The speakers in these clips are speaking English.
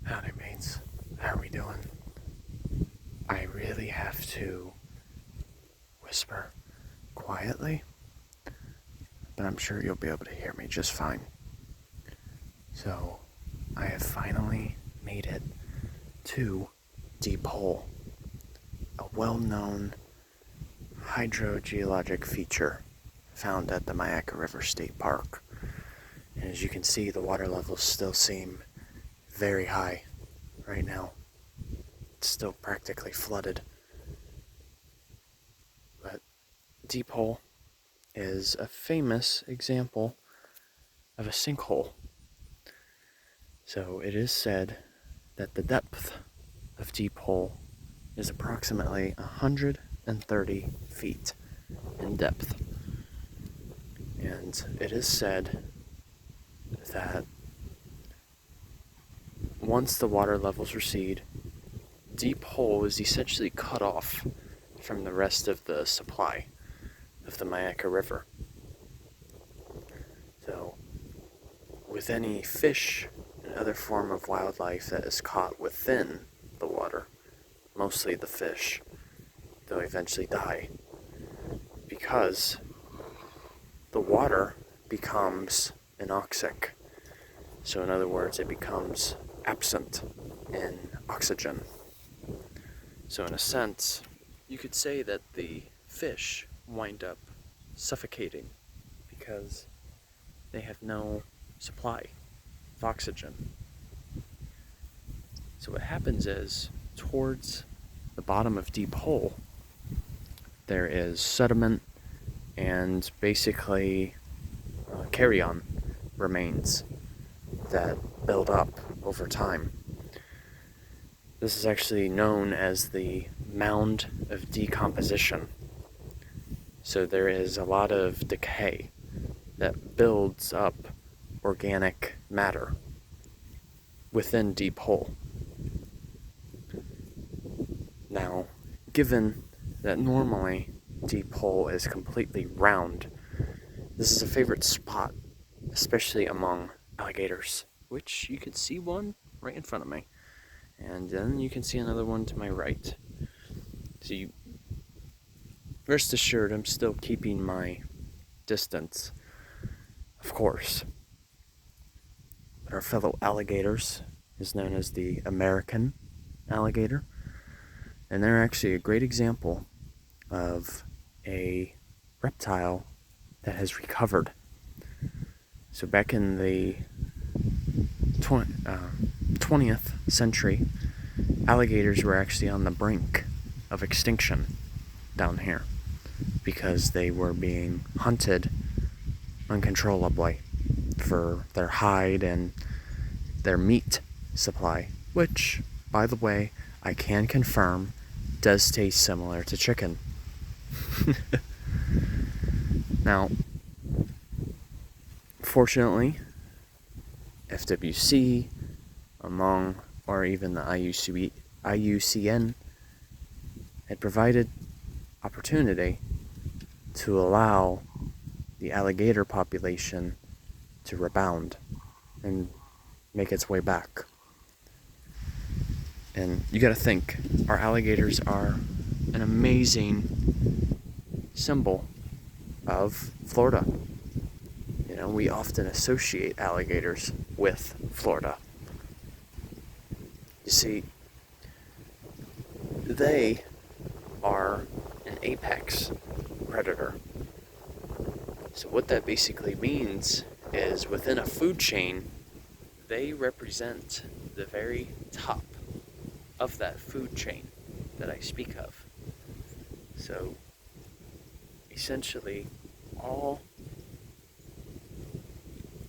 Howdy mates, how are we doing? I really have to whisper quietly, but I'm sure you'll be able to hear me just fine. So, I have finally made it to Deep Hole, a well-known hydrogeologic feature found at the Myakka River State Park. And as you can see, the water levels still seem very high right now. It's still practically flooded. But Deep Hole is a famous example of a sinkhole. So it is said that the depth of Deep Hole is approximately 130 feet in depth. And it is said that once the water levels recede, Deep Hole is essentially cut off from the rest of the supply of the Myakka River. So, with any fish and other form of wildlife that is caught within the water, mostly the fish, they'll eventually die because the water becomes anoxic. So in other words, it becomes absent in oxygen. So in a sense, you could say that the fish wind up suffocating because they have no supply of oxygen. So what happens is, towards the bottom of Deep Hole, there is sediment and basically carrion remains that build up over time. This is actually known as the Mound of Decomposition. So there is a lot of decay that builds up organic matter within Deep Hole. Now, given that normally Deep Hole is completely round, this is a favorite spot, especially among alligators, which you can see one right in front of me, and then you can see another one to my right. So you rest assured I'm still keeping my distance, of course. But our fellow alligators is known as the American alligator, and they're actually a great example of a reptile that has recovered. So back in the 20th century, alligators were actually on the brink of extinction down here because they were being hunted uncontrollably for their hide and their meat supply, which, by the way, I can confirm does taste similar to chicken. Now, fortunately, FWC, or even the IUCN had provided opportunity to allow the alligator population to rebound and make its way back. And you gotta think, our alligators are an amazing symbol of Florida. You know, we often associate alligators with Florida. You see, they are an apex predator. So what that basically means is within a food chain, they represent the very top of that food chain that I speak of. So essentially, all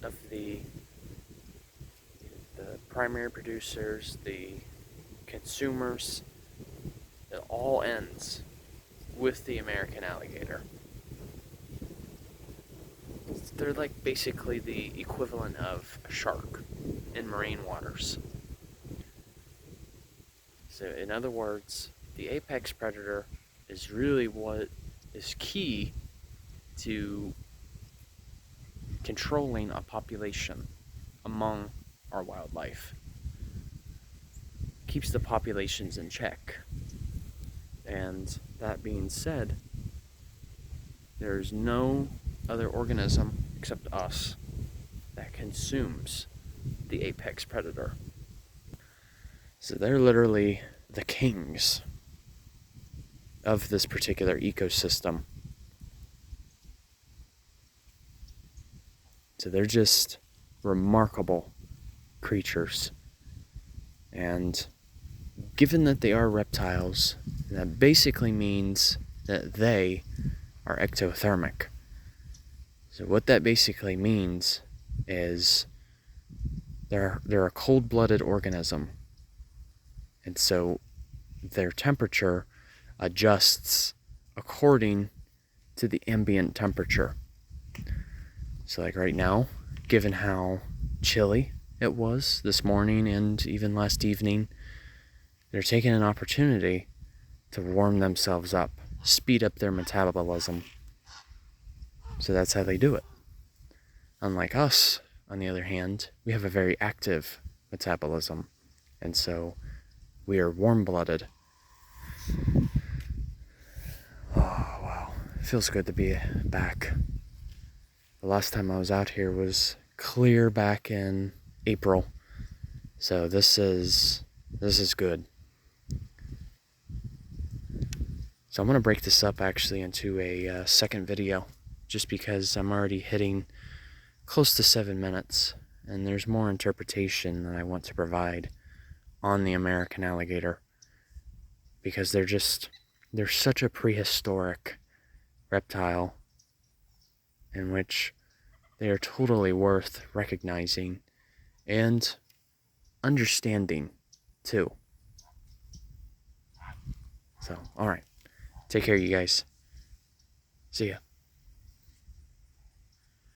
of the primary producers, the consumers, it all ends with the American alligator. They're like basically the equivalent of a shark in marine waters. So in other words, the apex predator is really what is key to controlling a population among our wildlife. keeps the populations in check. And that being said, there's no other organism except us that consumes the apex predator. So they're literally the kings of this particular ecosystem. So they're just remarkable creatures. And given that they are reptiles, that basically means that they are ectothermic. So what that basically means is they're a cold-blooded organism. And so their temperature adjusts according to the ambient temperature. So like right now, given how chilly it was this morning and even last evening, they're taking an opportunity to warm themselves up, speed up their metabolism. So that's how they do it. Unlike us, on the other hand, we have a very active metabolism, and so we are warm-blooded. Oh, wow. It feels good to be back. The last time I was out here was clear back in April, so this is good. So I'm going to break this up actually into a second video, just because I'm already hitting close to 7 minutes, and there's more interpretation that I want to provide on the American alligator, because they're such a prehistoric reptile in which they are totally worth recognizing and understanding too. So, alright. Take care, you guys. See ya.